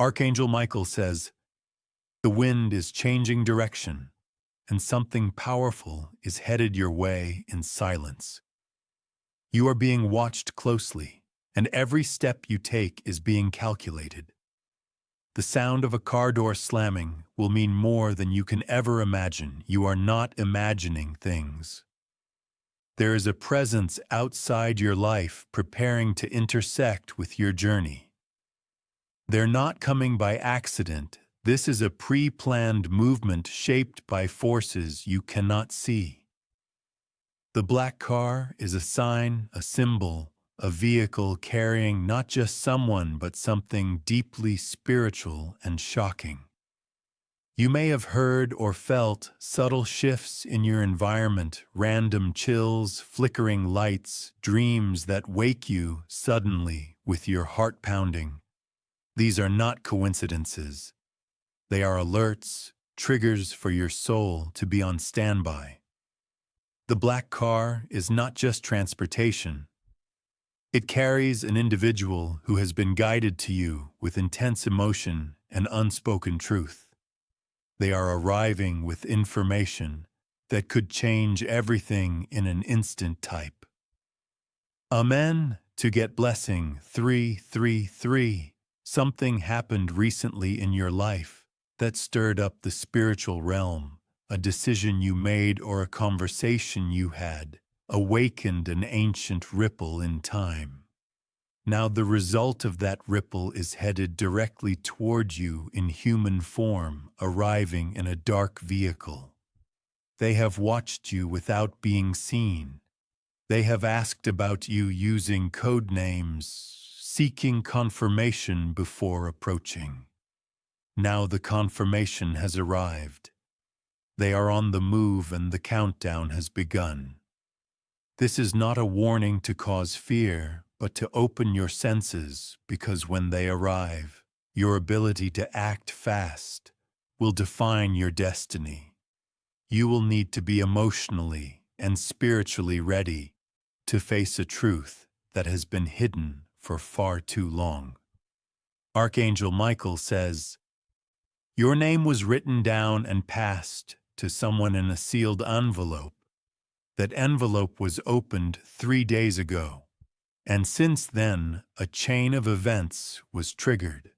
Archangel Michael says, "The wind is changing direction, and something powerful is headed your way in silence. You are being watched closely, and every step you take is being calculated. The sound of a car door slamming will mean more than you can ever imagine. You are not imagining things. There is a presence outside your life preparing to intersect with your journey. They're not coming by accident. This is a pre-planned movement shaped by forces you cannot see. The black car is a sign, a symbol, a vehicle carrying not just someone but something deeply spiritual and shocking. You may have heard or felt subtle shifts in your environment, random chills, flickering lights, dreams that wake you suddenly with your heart pounding. These are not coincidences. They are alerts, triggers for your soul to be on standby. The black car is not just transportation. It carries an individual who has been guided to you with intense emotion and unspoken truth. They are arriving with information that could change everything in an instant type. Amen. To get blessing 333. Something happened recently in your life that stirred up the spiritual realm. A decision you made or a conversation you had awakened an ancient ripple in time. Now the result of that ripple is headed directly toward you in human form, arriving in a dark vehicle. They have watched you without being seen. They have asked about you using code names, seeking confirmation before approaching. Now the confirmation has arrived. They are on the move and the countdown has begun. This is not a warning to cause fear, but to open your senses, because when they arrive, your ability to act fast will define your destiny. You will need to be emotionally and spiritually ready to face a truth that has been hidden for far too long. Archangel Michael says, "Your name was written down and passed to someone in a sealed envelope. That envelope was opened 3 days ago. And since then, a chain of events was triggered.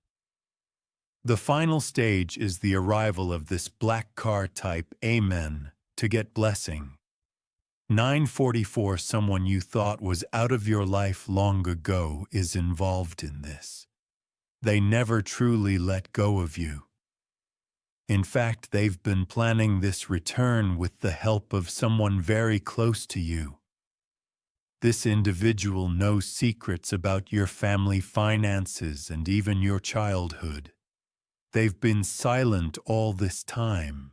The final stage is the arrival of this black car type, Amen, to get blessing. 944, someone you thought was out of your life long ago is involved in this. They never truly let go of you. In fact, they've been planning this return with the help of someone very close to you. This individual knows secrets about your family finances and even your childhood. They've been silent all this time,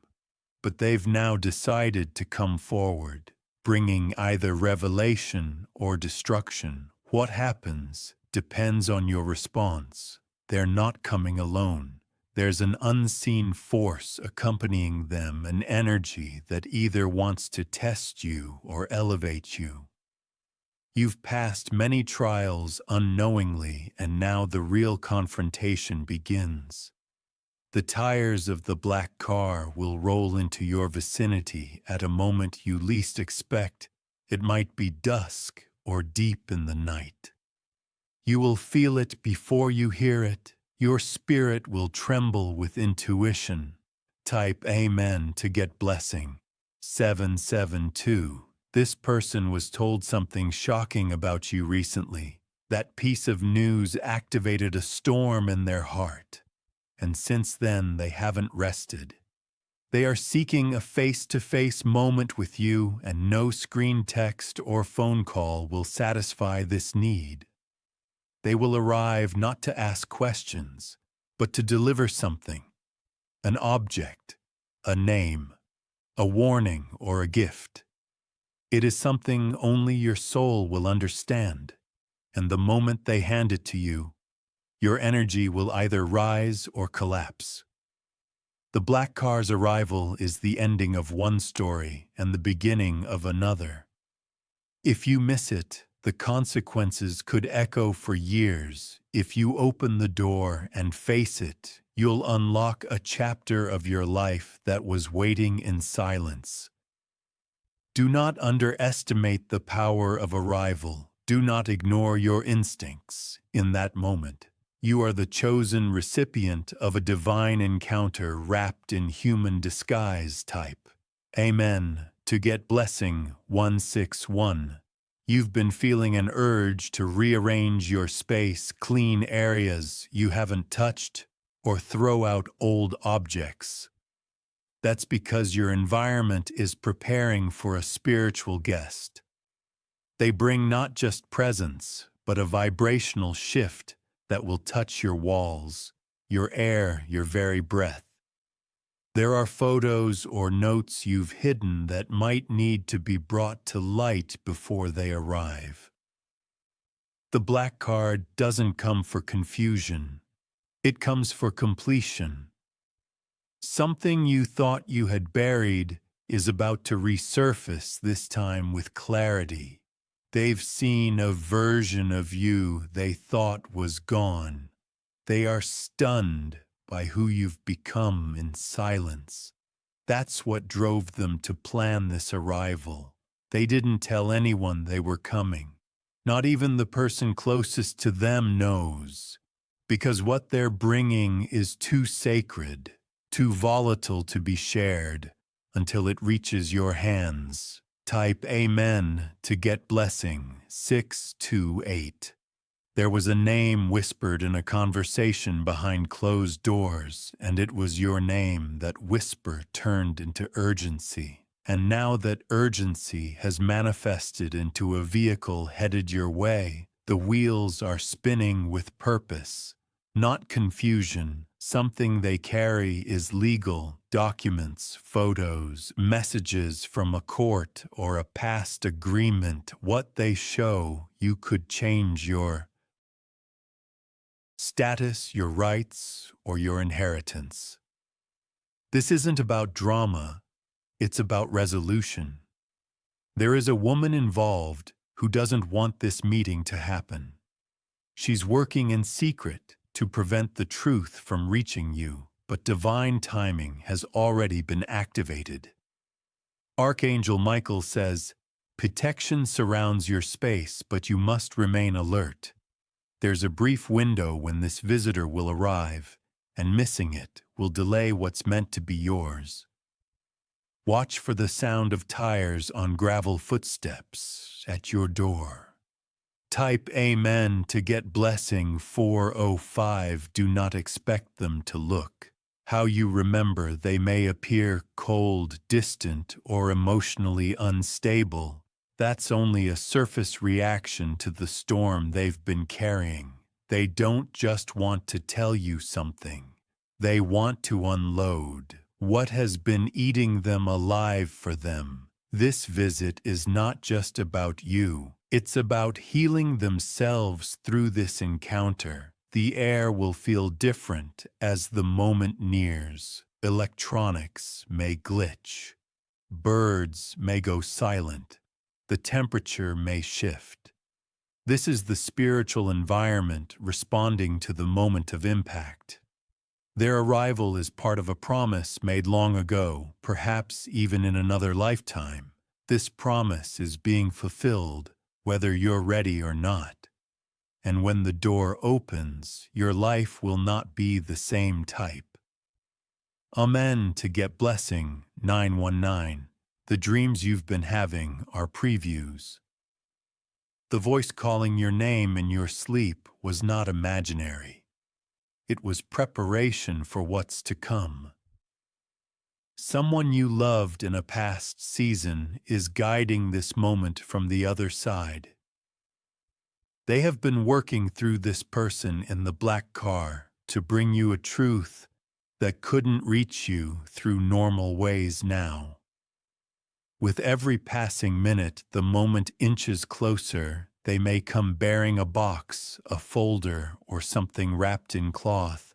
but they've now decided to come forward, bringing either revelation or destruction. What happens depends on your response. They're not coming alone. There's an unseen force accompanying them, an energy that either wants to test you or elevate you. You've passed many trials unknowingly, and now the real confrontation begins. The tires of the black car will roll into your vicinity at a moment you least expect. It might be dusk or deep in the night. You will feel it before you hear it. Your spirit will tremble with intuition. Type Amen to get blessing. 772. This person was told something shocking about you recently. That piece of news activated a storm in their heart. And since then, they haven't rested. They are seeking a face-to-face moment with you, and no screen text or phone call will satisfy this need. They will arrive not to ask questions, but to deliver something. An object, a name, a warning, or a gift. It is something only your soul will understand, and the moment they hand it to you, your energy will either rise or collapse. The black car's arrival is the ending of one story and the beginning of another. If you miss it, The consequences could echo for years. If you open the door and face it, you'll unlock a chapter of your life that was waiting in silence. Do not underestimate the power of arrival. Do not ignore your instincts in that moment. You are the chosen recipient of a divine encounter wrapped in human disguise type. Amen. To get blessing 161. You've been feeling an urge to rearrange your space, clean areas you haven't touched, or throw out old objects. That's because your environment is preparing for a spiritual guest. They bring not just presence, but a vibrational shift that will touch your walls, your air, your very breath. There are photos or notes you've hidden that might need to be brought to light before they arrive. The black card doesn't come for confusion. It comes for completion. Something you thought you had buried is about to resurface, this time with clarity. They've seen a version of you they thought was gone. They are stunned by who you've become in silence. That's what drove them to plan this arrival. They didn't tell anyone they were coming. Not even the person closest to them knows, because what they're bringing is too sacred, too volatile to be shared until it reaches your hands. Type Amen to get blessing 628. There was a name whispered in a conversation behind closed doors, and it was your name. That whisper turned into urgency. And now that urgency has manifested into a vehicle headed your way, the wheels are spinning with purpose, not confusion. Something they carry is legal, documents, photos, messages from a court or a past agreement. What they show you could change your status, your rights, or your inheritance. This isn't about drama, it's about resolution. There is a woman involved who doesn't want this meeting to happen. She's working in secret to prevent the truth from reaching you, but divine timing has already been activated. Archangel Michael says, protection surrounds your space, but you must remain alert. There's a brief window when this visitor will arrive, and missing it will delay what's meant to be yours. Watch for the sound of tires on gravel footsteps at your door. Type Amen to get blessing 405. Do not expect them to look how you remember. They may appear cold, distant, or emotionally unstable. That's only a surface reaction to the storm they've been carrying. They don't just want to tell you something. They want to unload what has been eating them alive for them. This visit is not just about you. It's about healing themselves through this encounter. The air will feel different as the moment nears. Electronics may glitch. Birds may go silent. The temperature may shift. This is the spiritual environment responding to the moment of impact. Their arrival is part of a promise made long ago, perhaps even in another lifetime. This promise is being fulfilled, whether you're ready or not. And when the door opens, your life will not be the same type. Amen to get blessing 919. The dreams you've been having are previews. The voice calling your name in your sleep was not imaginary. It was preparation for what's to come. Someone you loved in a past season is guiding this moment from the other side. They have been working through this person in the black car to bring you a truth that couldn't reach you through normal ways now. With every passing minute, the moment inches closer. They may come bearing a box, a folder, or something wrapped in cloth.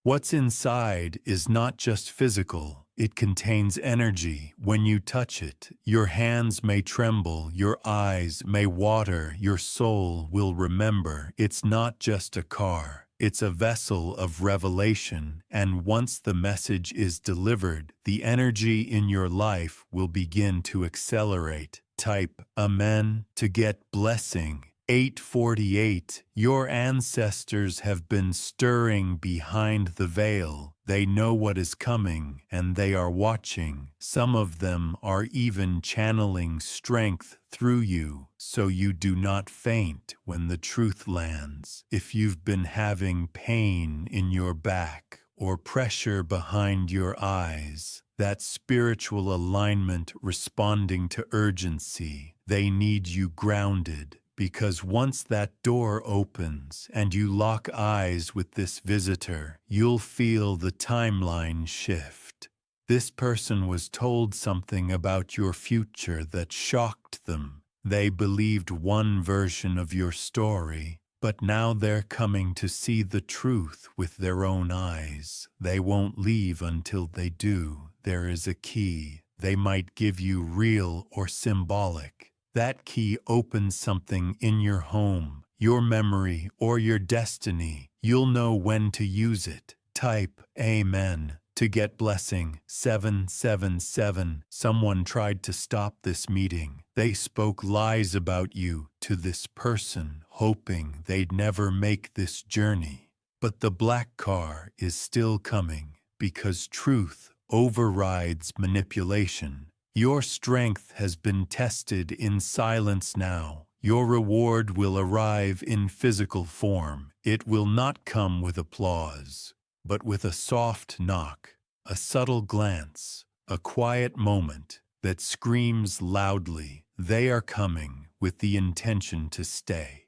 What's inside is not just physical, It contains energy. When you touch it, your hands may tremble, your eyes may water, your soul will remember. It's not just a car. It's a vessel of revelation, and once the message is delivered, the energy in your life will begin to accelerate. Type Amen to get blessing. 848. Your ancestors have been stirring behind the veil. They know what is coming, and they are watching. Some of them are even channeling strength through you, so you do not faint when the truth lands. If you've been having pain in your back or pressure behind your eyes, that spiritual alignment responding to urgency, they need you grounded. Because once that door opens and you lock eyes with this visitor, you'll feel the timeline shift. This person was told something about your future that shocked them. They believed one version of your story, but now they're coming to see the truth with their own eyes. They won't leave until they do. There is a key. They might give you real or symbolic. That key opens something in your home, your memory, or your destiny. You'll know when to use it. Type Amen to get blessing. 777. Someone tried to stop this meeting. They spoke lies about you to this person, hoping they'd never make this journey. But the black car is still coming because truth overrides manipulation. Your strength has been tested in silence now. Your reward will arrive in physical form. It will not come with applause, but with a soft knock, a subtle glance, a quiet moment that screams loudly. They are coming with the intention to stay.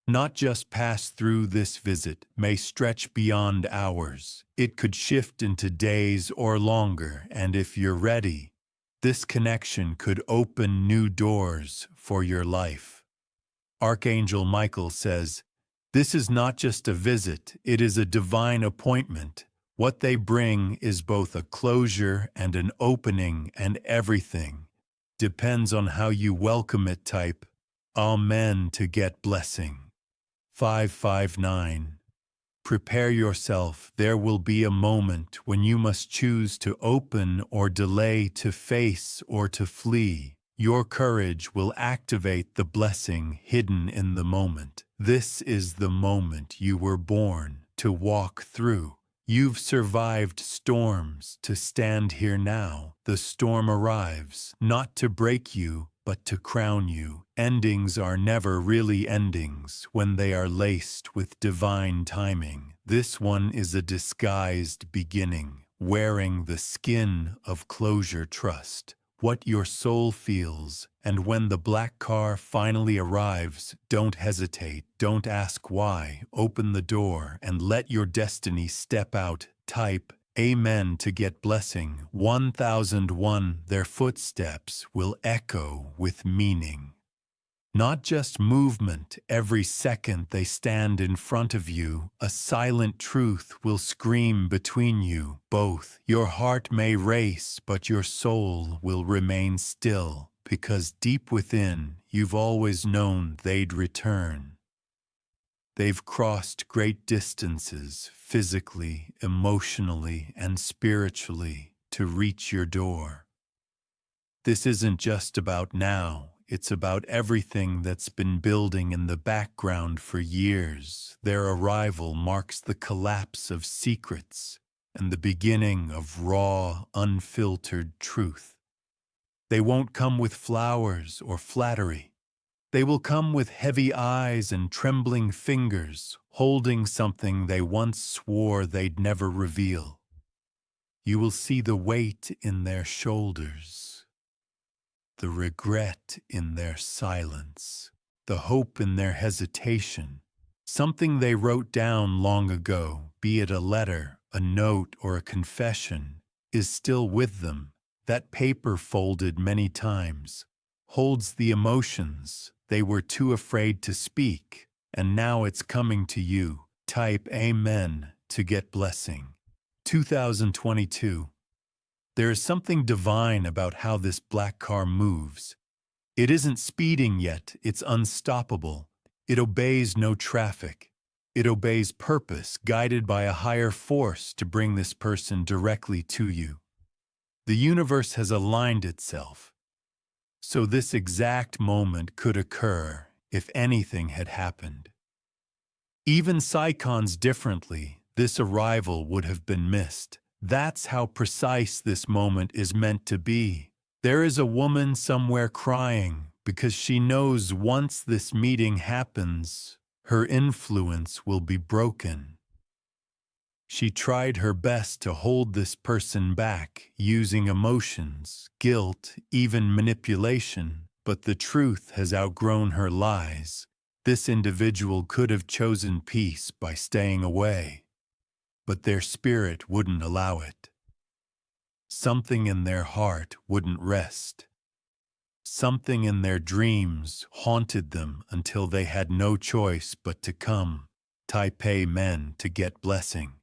Not just pass through. This visit may stretch beyond hours. It could shift into days or longer, and if you're ready, this connection could open new doors for your life. Archangel Michael says, "This is not just a visit, it is a divine appointment. What they bring is both a closure and an opening, and everything depends on how you welcome it." Type Amen to get blessing. 559. Prepare yourself. There will be a moment when you must choose to open or delay, to face or to flee. Your courage will activate the blessing hidden in the moment. This is the moment you were born to walk through. You've survived storms to stand here now. The storm arrives, not to break you, but to crown you. Endings are never really endings when they are laced with divine timing. This one is a disguised beginning, wearing the skin of closure. Trust what your soul feels, and when the black car finally arrives, don't hesitate, don't ask why. Open the door and let your destiny step out. Type Amen to get blessing. 1001. Their footsteps will echo with meaning. Not just movement. Every second they stand in front of you, a silent truth will scream between you both. Your heart may race, but your soul will remain still, because deep within, you've always known they'd return. They've crossed great distances, physically, emotionally, and spiritually, to reach your door. This isn't just about now. It's about everything that's been building in the background for years. Their arrival marks the collapse of secrets and the beginning of raw, unfiltered truth. They won't come with flowers or flattery. They will come with heavy eyes and trembling fingers, holding something they once swore they'd never reveal. You will see the weight in their shoulders, the regret in their silence, the hope in their hesitation. Something they wrote down long ago, be it a letter, a note, or a confession, is still with them. That paper, folded many times, holds the emotions they were too afraid to speak, and now it's coming to you. Type Amen to get blessing. 2022. There is something divine about how this black car moves. It isn't speeding yet, it's unstoppable. It obeys no traffic. It obeys purpose, guided by a higher force to bring this person directly to you. The universe has aligned itself. So this exact moment could occur if anything had happened. Even psychons differently, this arrival would have been missed. That's how precise this moment is meant to be. There is a woman somewhere crying because she knows once this meeting happens, her influence will be broken. She tried her best to hold this person back, using emotions, guilt, even manipulation, but the truth has outgrown her lies. This individual could have chosen peace by staying away, but their spirit wouldn't allow it. Something in their heart wouldn't rest. Something in their dreams haunted them until they had no choice but to come. Taipei men to get blessing.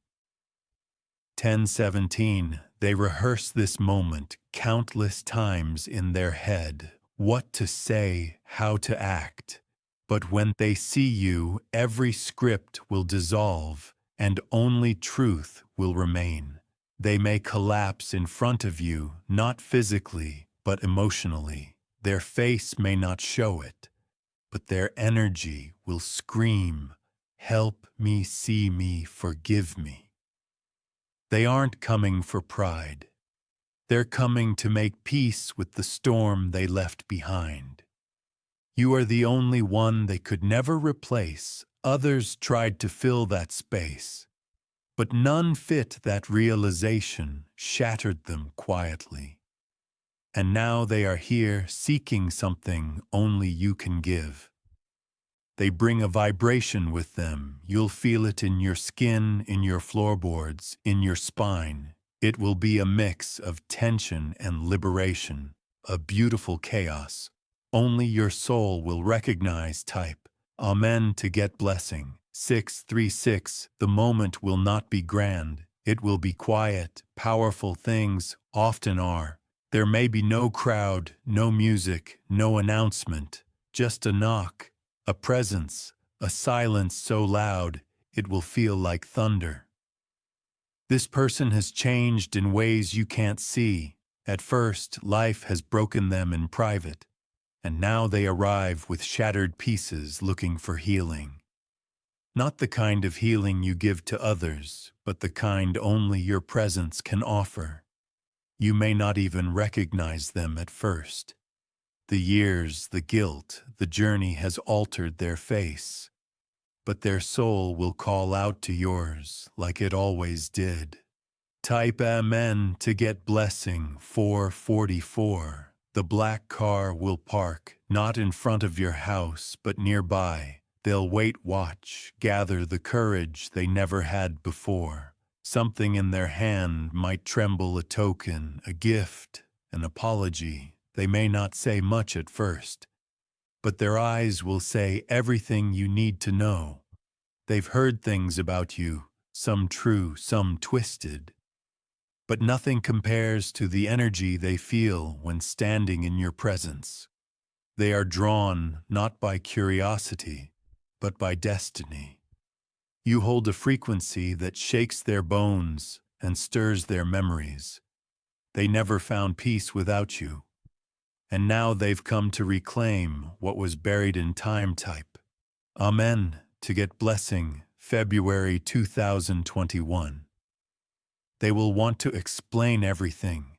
1017, they rehearse this moment countless times in their head, what to say, how to act. But when they see you, every script will dissolve, and only truth will remain. They may collapse in front of you, not physically, but emotionally. Their face may not show it, but their energy will scream, "Help me, see me, forgive me." They aren't coming for pride. They're coming to make peace with the storm they left behind. You are the only one they could never replace. Others tried to fill that space, but none fit that realization, shattered them quietly. And now they are here seeking something only you can give. They bring a vibration with them. You'll feel it in your skin, in your floorboards, in your spine. It will be a mix of tension and liberation, a beautiful chaos. Only your soul will recognize. Type Amen to get blessing. 636. The moment will not be grand. It will be quiet. Powerful things often are. There may be no crowd, no music, no announcement, just a knock, a presence, a silence so loud it will feel like thunder. This person has changed in ways you can't see. At first, life has broken them in private, and now they arrive with shattered pieces looking for healing. Not the kind of healing you give to others, but the kind only your presence can offer. You may not even recognize them at first. The years, the guilt, the journey has altered their face, but their soul will call out to yours like it always did. Type Amen to get blessing. 444. The black car will park, not in front of your house, but nearby. They'll wait, watch, gather the courage they never had before. Something in their hand might tremble, a token, a gift, an apology. They may not say much at first, but their eyes will say everything you need to know. They've heard things about you, some true, some twisted, but nothing compares to the energy they feel when standing in your presence. They are drawn not by curiosity, but by destiny. You hold a frequency that shakes their bones and stirs their memories. They never found peace without you, and now they've come to reclaim what was buried in time. Type Amen to get blessing. February 2021. They will want to explain everything,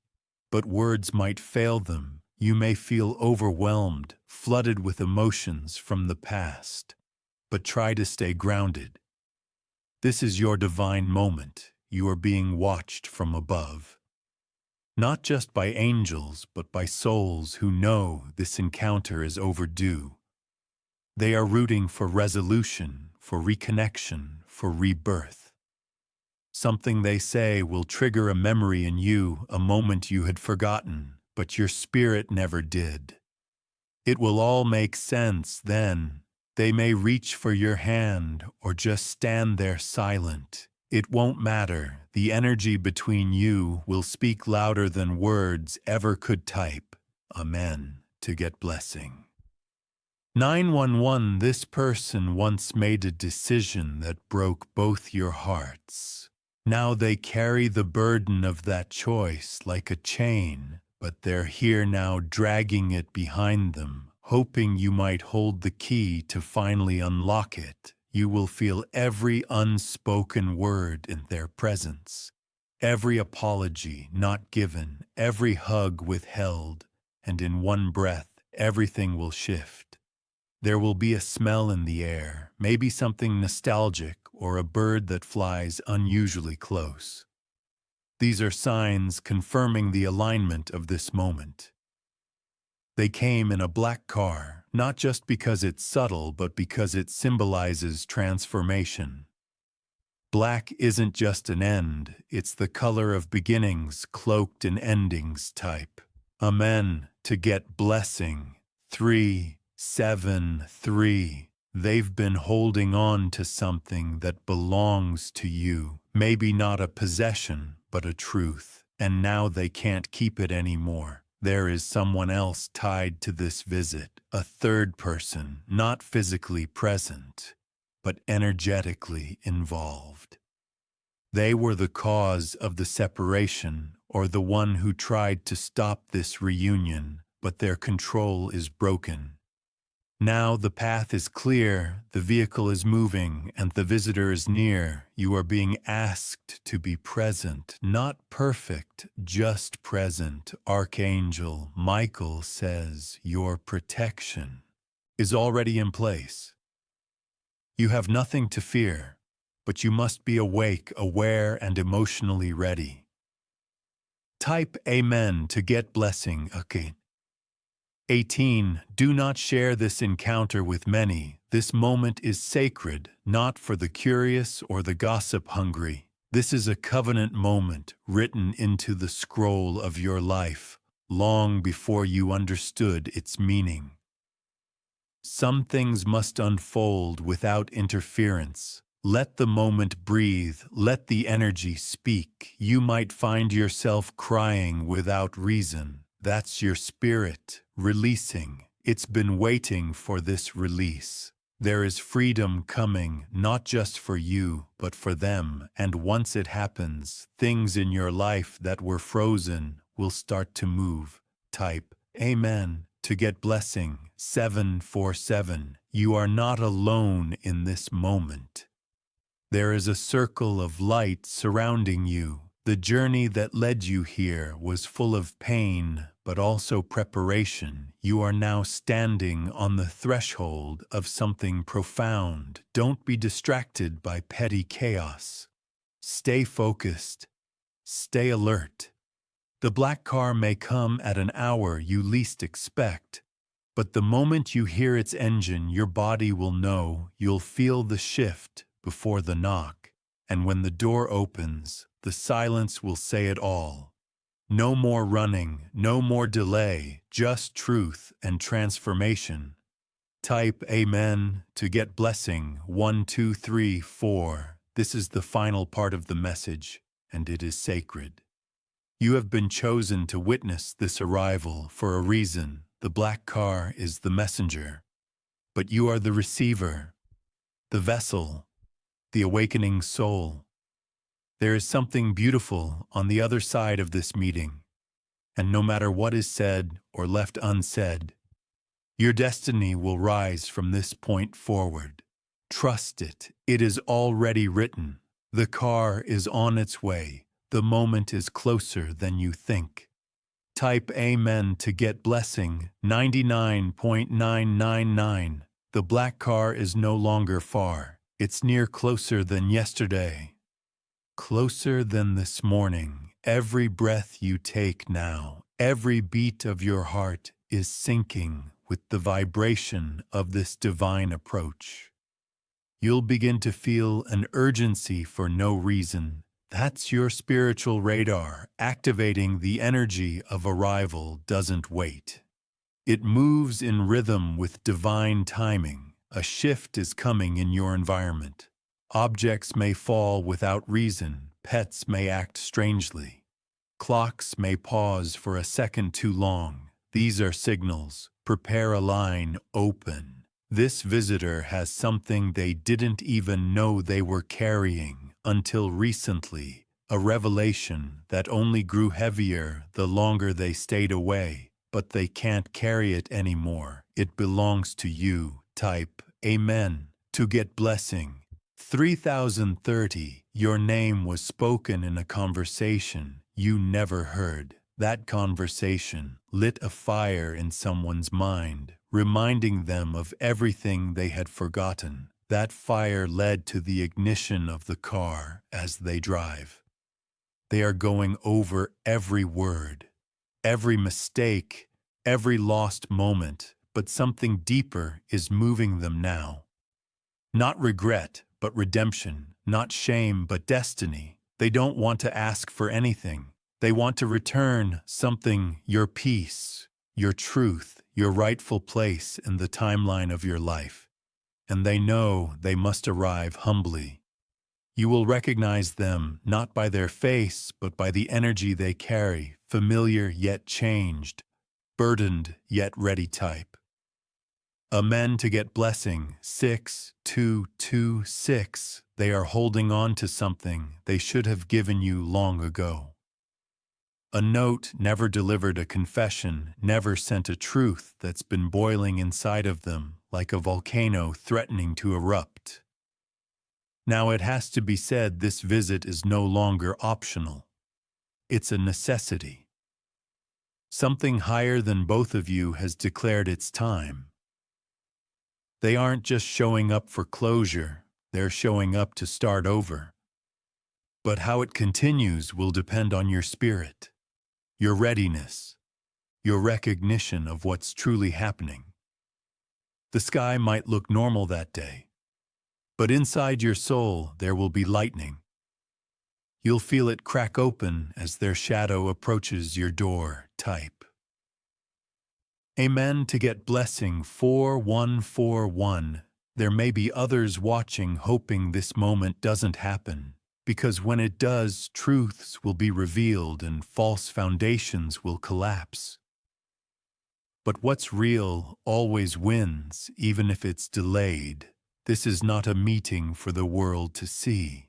but words might fail them. You may feel overwhelmed, flooded with emotions from the past, but try to stay grounded. This is your divine moment. You are being watched from above. Not just by angels, but by souls who know this encounter is overdue. They are rooting for resolution, for reconnection, for rebirth. Something they say will trigger a memory in you, a moment you had forgotten, but your spirit never did. It will all make sense then. They may reach for your hand or just stand there silent. It won't matter. The energy between you will speak louder than words ever could type. Amen. To get blessing. 911. This person once made a decision that broke both your hearts. Now they carry the burden of that choice like a chain, but they're here now dragging it behind them, hoping you might hold the key to finally unlock it. You will feel every unspoken word in their presence, every apology not given, every hug withheld, and in one breath, everything will shift. There will be a smell in the air, maybe something nostalgic or a bird that flies unusually close. These are signs confirming the alignment of this moment. They came in a black car, not just because it's subtle, but because it symbolizes transformation. Black isn't just an end, it's the color of beginnings cloaked in endings type. Amen. To get blessing. 373. They've been holding on to something that belongs to you. Maybe not a possession, but a truth. And now they can't keep it anymore. There is someone else tied to this visit, a third person, not physically present, but energetically involved. They were the cause of the separation, or the one who tried to stop this reunion, but their control is broken. Now the path is clear, the vehicle is moving, and the visitor is near. You are being asked to be present, not perfect, just present. Archangel Michael says your protection is already in place. You have nothing to fear, but you must be awake, aware, and emotionally ready. Type Amen to get blessing. Okay. 18. Do not share this encounter with many. This moment is sacred, not for the curious or the gossip-hungry. This is a covenant moment written into the scroll of your life, long before you understood its meaning. Some things must unfold without interference. Let the moment breathe, let the energy speak. You might find yourself crying without reason. That's your spirit releasing. It's been waiting for this release. There is freedom coming, not just for you, but for them. And once it happens, things in your life that were frozen will start to move. Type Amen to get blessing. 747. You are not alone in this moment. There is a circle of light surrounding you. The journey that led you here was full of pain, but also preparation. You are now standing on the threshold of something profound. Don't be distracted by petty chaos. Stay focused. Stay alert. The black car may come at an hour you least expect, but the moment you hear its engine, your body will know. You'll feel the shift before the knock, and when the door opens, the silence will say it all. No more running, no more delay, just truth and transformation. Type Amen to get blessing. 1, 2, 3, 4. This is the final part of the message, and it is sacred. You have been chosen to witness this arrival for a reason. The black car is the messenger, but you are the receiver, the vessel, the awakening soul. There is something beautiful on the other side of this meeting, and no matter what is said or left unsaid, your destiny will rise from this point forward. Trust it. It is already written. The car is on its way. The moment is closer than you think. Type Amen to get blessing. 99.999. The black car is no longer far. It's near, closer than yesterday. Closer than this morning. Every breath you take now, every beat of your heart is syncing with the vibration of this divine approach. You'll begin to feel an urgency for no reason. That's your spiritual radar activating. The energy of arrival doesn't wait. It moves in rhythm with divine timing. A shift is coming in your environment. Objects may fall without reason, pets may act strangely. Clocks may pause for a second too long. These are signals. Prepare a line, open. This visitor has something they didn't even know they were carrying until recently, a revelation that only grew heavier the longer they stayed away, but they can't carry it anymore. It belongs to you. Type Amen to get blessing. 3030. Your name was spoken in a conversation you never heard. That conversation lit a fire in someone's mind, reminding them of everything they had forgotten. That fire led to the ignition of the car as they drive. They are going over every word, every mistake, every lost moment, but something deeper is moving them now. Not regret, but redemption. Not shame, but destiny. They don't want to ask for anything. They want to return something, your peace, your truth, your rightful place in the timeline of your life. And they know they must arrive humbly. You will recognize them not by their face, but by the energy they carry, familiar yet changed, burdened yet ready type. Amen to get blessing. 6226. They are holding on to something they should have given you long ago. A note never delivered, a confession never sent, a truth that's been boiling inside of them like a volcano threatening to erupt. Now it has to be said, this visit is no longer optional. It's a necessity. Something higher than both of you has declared its time. They aren't just showing up for closure, they're showing up to start over. But how it continues will depend on your spirit, your readiness, your recognition of what's truly happening. The sky might look normal that day, but inside your soul there will be lightning. You'll feel it crack open as their shadow approaches your door. Type Amen to get blessing. 4141. There may be others watching, hoping this moment doesn't happen, because when it does, truths will be revealed and false foundations will collapse. But what's real always wins, even if it's delayed. This is not a meeting for the world to see.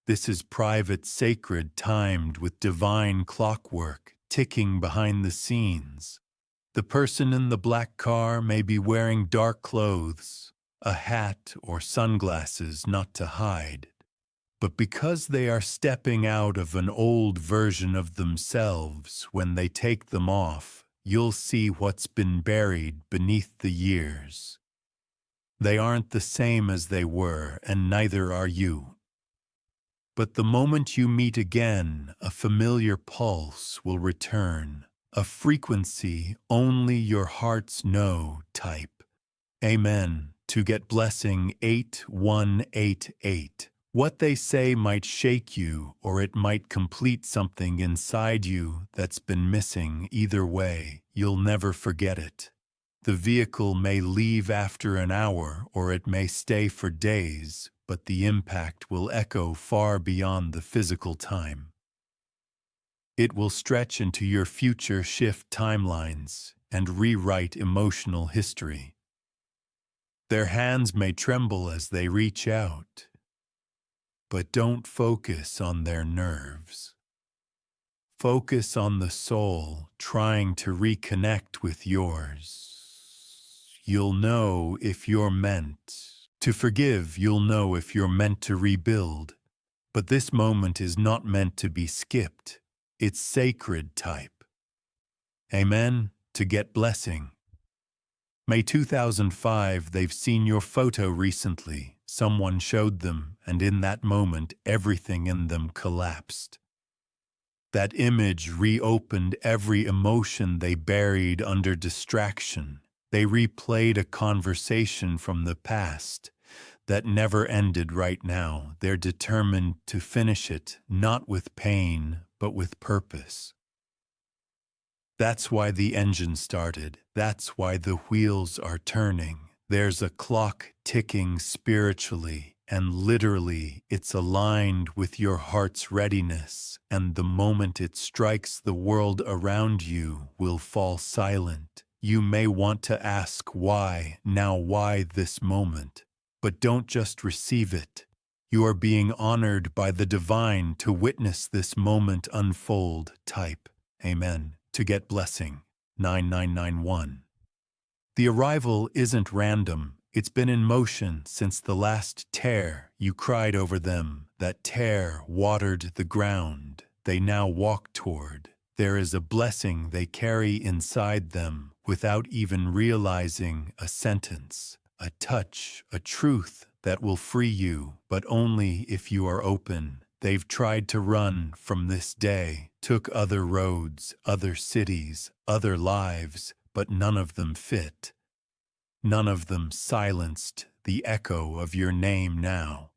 This is private, sacred, timed with divine clockwork ticking behind the scenes. The person in the black car may be wearing dark clothes, a hat or sunglasses not to hide. But because they are stepping out of an old version of themselves, when they take them off, you'll see what's been buried beneath the years. They aren't the same as they were, and neither are you. But the moment you meet again, a familiar pulse will return, a frequency only your hearts know. Type Amen to get blessing. 8188. What they say might shake you, or it might complete something inside you that's been missing. Either way, you'll never forget it. The vehicle may leave after an hour, or it may stay for days, but the impact will echo far beyond the physical time. It will stretch into your future, shift timelines, and rewrite emotional history. Their hands may tremble as they reach out, but don't focus on their nerves. Focus on the soul trying to reconnect with yours. You'll know if you're meant to forgive, you'll know if you're meant to rebuild. But this moment is not meant to be skipped. It's sacred. Type Amen to get blessing. May 2005. They've seen your photo recently. Someone showed them, and in that moment, everything in them collapsed. That image reopened every emotion they buried under distraction. They replayed a conversation from the past that never ended. Right now, they're determined to finish it, not with pain, but with purpose. That's why the engine started. That's why the wheels are turning. There's a clock ticking spiritually, and literally it's aligned with your heart's readiness, and the moment it strikes, the world around you will fall silent. You may want to ask why, now why this moment? But don't just receive it. You are being honored by the divine to witness this moment unfold. Type Amen to get blessing 9991. The arrival isn't random. It's been in motion since the last tear. You cried over them. That tear watered the ground they now walk toward. There is a blessing they carry inside them without even realizing. A sentence, a touch, a truth that will free you, but only if you are open. They've tried to run from this day, took other roads, other cities, other lives, but none of them fit. None of them silenced the echo of your name now.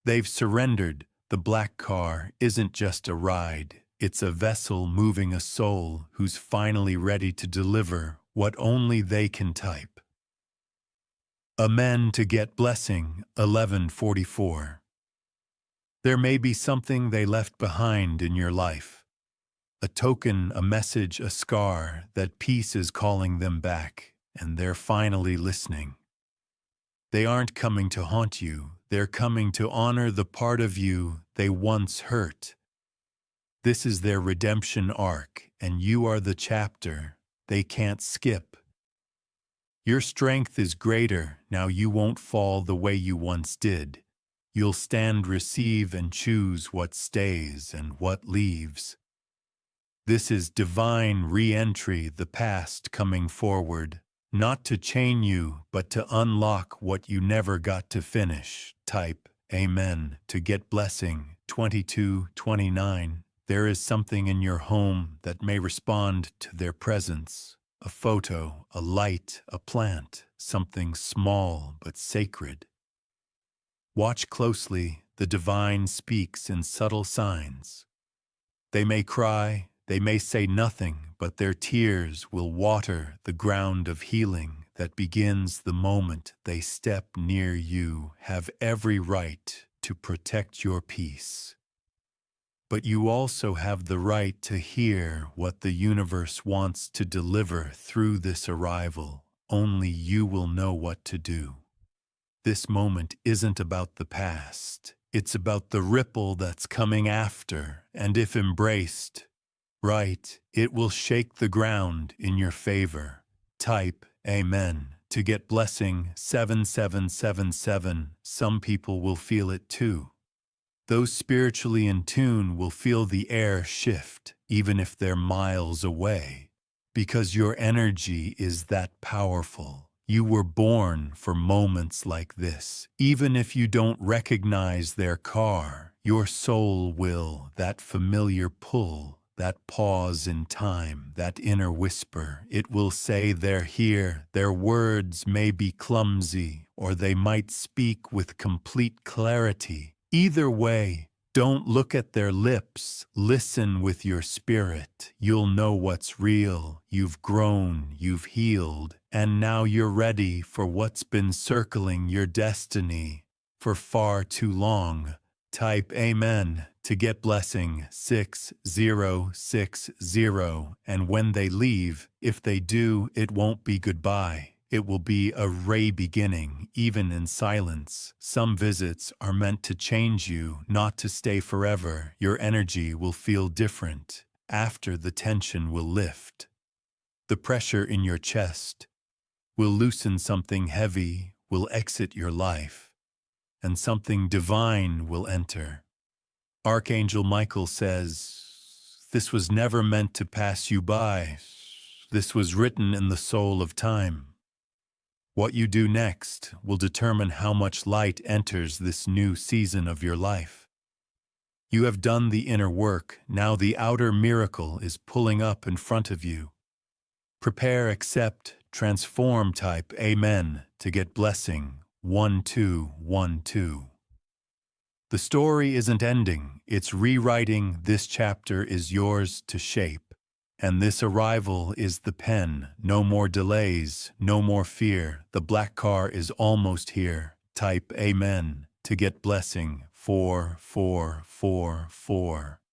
They've surrendered. The black car isn't just a ride. It's a vessel moving a soul who's finally ready to deliver what only they can type. Amen to get blessing 1144. There may be something they left behind in your life. A token, a message, a scar, that peace is calling them back, and they're finally listening. They aren't coming to haunt you. They're coming to honor the part of you they once hurt. This is their redemption arc, and you are the chapter they can't skip. Your strength is greater now. You won't fall the way you once did. You'll stand, receive, and choose what stays and what leaves. This is divine re-entry, the past coming forward, not to chain you, but to unlock what you never got to finish. Type Amen to get blessing 2229. There is something in your home that may respond to their presence. A photo, a light, a plant, something small but sacred. Watch closely. The divine speaks in subtle signs. They may cry, they may say nothing, but their tears will water the ground of healing that begins the moment they step near you. Have every right to protect your peace. But you also have the right to hear what the universe wants to deliver through this arrival. Only you will know what to do. This moment isn't about the past. It's about the ripple that's coming after, and if embraced right, it will shake the ground in your favor. Type Amen to get blessing 7777. Some people will feel it too. Those spiritually in tune will feel the air shift, even if they're miles away, because your energy is that powerful. You were born for moments like this. Even if you don't recognize their car, your soul will. That familiar pull, that pause in time, that inner whisper, it will say they're here. Their words may be clumsy, or they might speak with complete clarity. Either way, don't look at their lips. Listen with your spirit. You'll know what's real. You've grown, you've healed, and now you're ready for what's been circling your destiny for far too long. Type Amen to get blessing 6060, and when they leave, if they do, it won't be goodbye. It will be a ray beginning, even in silence. Some visits are meant to change you, not to stay forever. Your energy will feel different. After, the tension will lift. The pressure in your chest will loosen. Something heavy will exit your life, and something divine will enter. Archangel Michael says, "This was never meant to pass you by. This was written in the soul of time." What you do next will determine how much light enters this new season of your life. You have done the inner work. Now the outer miracle is pulling up in front of you. Prepare, accept, transform. Type Amen to get blessing 1212. The story isn't ending. It's rewriting. This chapter is yours to shape. And this arrival is the pen. No more delays, no more fear. The black car is almost here. Type Amen to get blessing 4444.